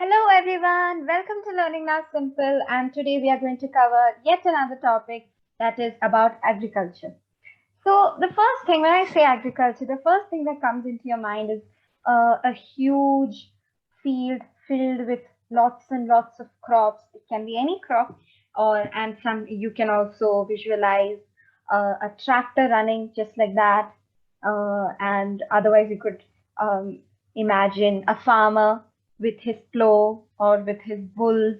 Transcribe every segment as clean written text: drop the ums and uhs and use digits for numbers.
Hello everyone, welcome to Learning Now Simple, and today we are going to cover yet another topic that is about agriculture. So the first thing when I say agriculture, the first thing that comes into your mind is a huge field filled with lots and lots of crops. It can be any crop, and some you can also visualize a tractor running just like that, and otherwise you could um, imagine a farmer with his plow or with his bulls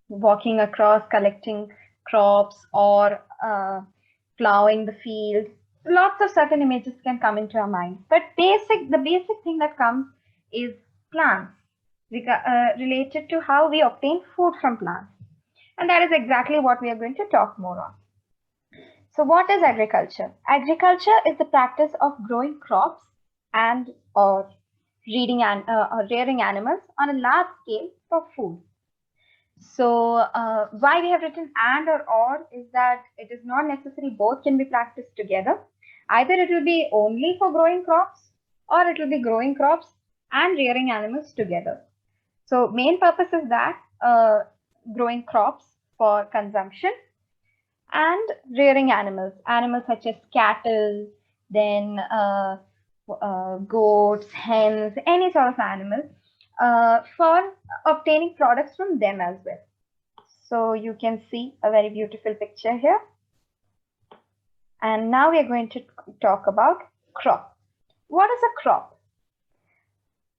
walking across collecting crops or plowing the field. Lots of certain images can come into our mind, but the basic thing that comes is plants related to how we obtain food from plants, and that is exactly what we are going to talk more on. So what is agriculture? Agriculture is the practice of growing crops and or rearing animals on a large scale for food. So why we have written and or is that it is not necessary both can be practiced together. Either it will be only for growing crops or it will be growing crops and rearing animals together. So main purpose is that growing crops for consumption and rearing animals such as cattle, then goats, hens, any sort of animal for obtaining products from them as well. So you can see a very beautiful picture here. And now we are going to talk about crop. What is a crop?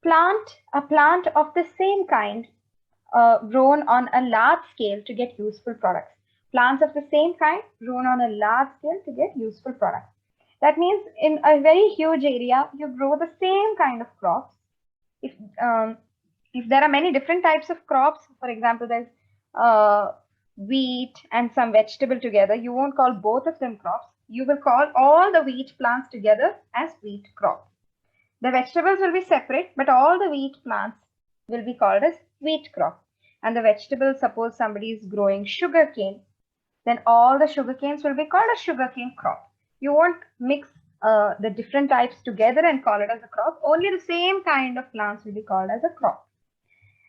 A plant of the same kind grown on a large scale to get useful products. Plants of the same kind grown on a large scale to get useful products. That means in a very huge area, you grow the same kind of crops. If there are many different types of crops, for example, there's wheat and some vegetable together, you won't call both of them crops. You will call all the wheat plants together as wheat crop. The vegetables will be separate, but all the wheat plants will be called as wheat crop. And the vegetables, suppose somebody is growing sugarcane, then all the sugarcanes will be called a sugarcane crop. You won't mix the different types together and call it as a crop. Only the same kind of plants will be called as a crop.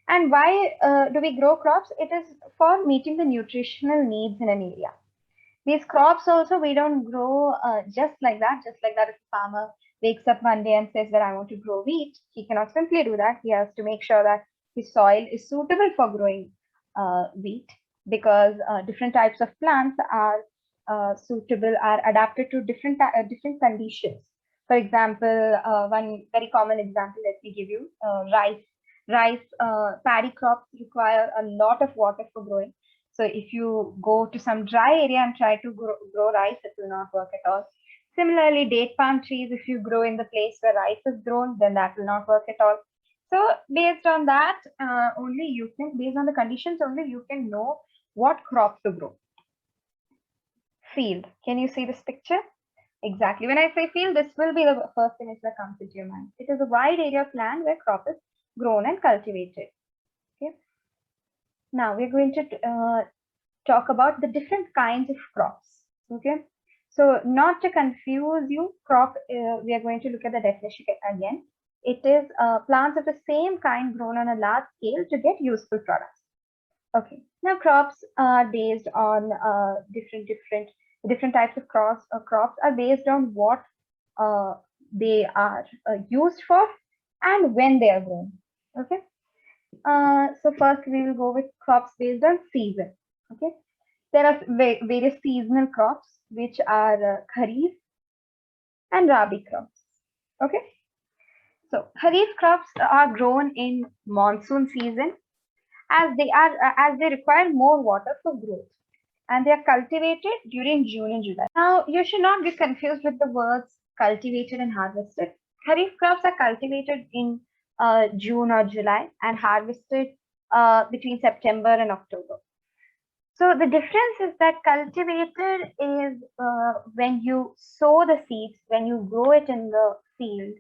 And why do we grow crops? It is for meeting the nutritional needs in an area. These crops also we don't grow just like that. Just like that, if a farmer wakes up one day and says that I want to grow wheat, he cannot simply do that. He has to make sure that his soil is suitable for growing wheat, because different types of plants are adapted to different conditions. For example, one very common example, let me give you, rice. Paddy crops require a lot of water for growing. So if you go to some dry area and try to grow rice, it will not work at all. Similarly, date palm trees, if you grow in the place where rice is grown, then that will not work at all. So based on that, based on the conditions only, you can know what crop to grow. Field. Can you see this picture? Exactly. When I say field, this will be the first image that comes into your mind. It is a wide area of land where crop is grown and cultivated. Okay. Now we're going to talk about the different kinds of crops. Okay. So not to confuse you, crop, we are going to look at the definition again. It is plants of the same kind grown on a large scale to get useful products. Okay. Now crops are based on different types of crops. Crops are based on what they are used for and when they are grown. Okay. So first we will go with crops based on season. Okay. There are various seasonal crops which are kharif and rabi crops. Okay. So kharif crops are grown in monsoon season as they require more water for growth, and they are cultivated during June and July. Now you should not be confused with the words cultivated and harvested. Kharif crops are cultivated in June or July and harvested between September and October. So the difference is that cultivated is when you sow the seeds, when you grow it in the field,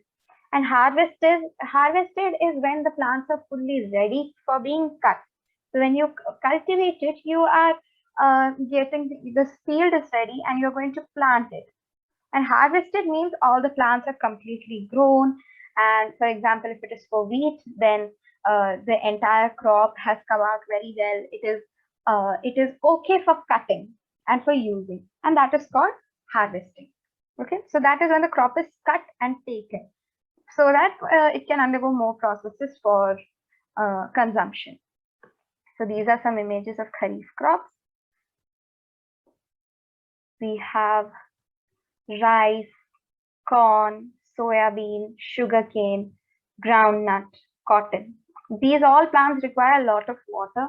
and harvested is when the plants are fully ready for being cut. So when you cultivate it, you are getting the field is ready and you're going to plant it. And harvested means all the plants are completely grown. And for example, if it is for wheat, then the entire crop has come out very well. It is okay for cutting and for using, and that is called harvesting. Okay, so that is when the crop is cut and taken, so that it can undergo more processes for consumption. So these are some images of kharif crops. We have rice, corn, soybean, sugarcane, groundnut, cotton. These all plants require a lot of water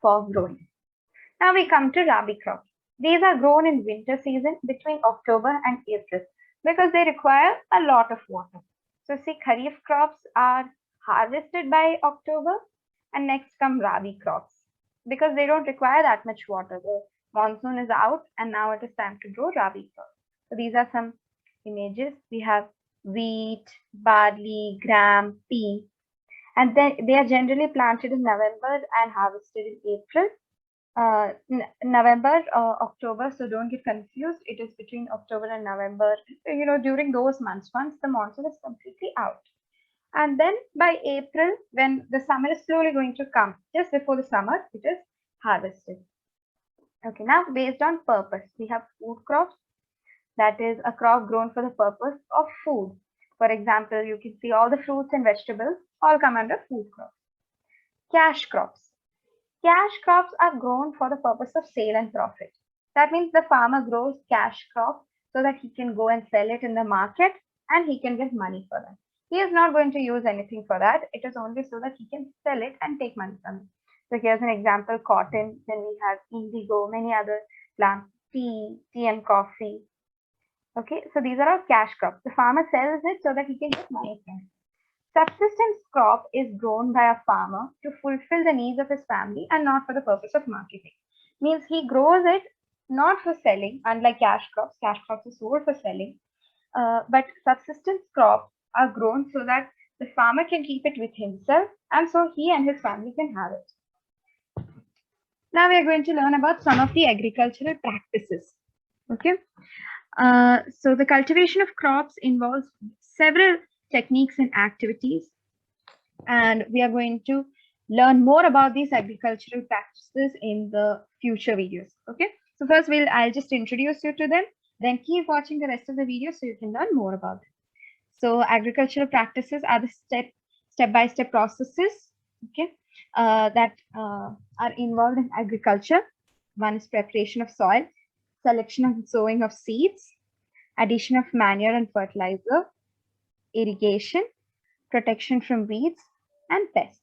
for growing. Now we come to rabi crops. These are grown in winter season between October and April because they require a lot of water. So see, kharif crops are harvested by October, and next come rabi crops because they don't require that much water. The monsoon is out and now it is time to grow rabi crops. So these are some images. We have wheat, barley, gram, pea, and then they are generally planted in November and harvested in April. November, October, so don't get confused. It is between October and November, during those months, once the monsoon is completely out. And then by April, when the summer is slowly going to come, just before the summer, it is harvested. Okay, now based on purpose, we have food crops. That is a crop grown for the purpose of food. For example, you can see all the fruits and vegetables all come under food crops. Cash crops. Cash crops are grown for the purpose of sale and profit. That means the farmer grows cash crop so that he can go and sell it in the market and he can get money for that. He is not going to use anything for that. It is only so that he can sell it and take money from it. So here's an example, cotton. Then we have indigo, many other plants, tea and coffee. Okay, so these are all cash crops. The farmer sells it so that he can get money from it. Subsistence crop is grown by a farmer to fulfill the needs of his family and not for the purpose of marketing. Means he grows it not for selling, unlike cash crops. Cash crops are sold for selling. But subsistence crops are grown so that the farmer can keep it with himself and so he and his family can have it. Now we are going to learn about some of the agricultural practices. Okay. So the cultivation of crops involves several techniques and activities, and we are going to learn more about these agricultural practices in the future videos. Okay, so first I'll just introduce you to them, then keep watching the rest of the video so you can learn more about them. So agricultural practices are the step-by-step processes, okay, that are involved in agriculture. One is preparation of soil, selection and sowing of seeds, addition of manure and fertilizer, irrigation, protection from weeds and pests.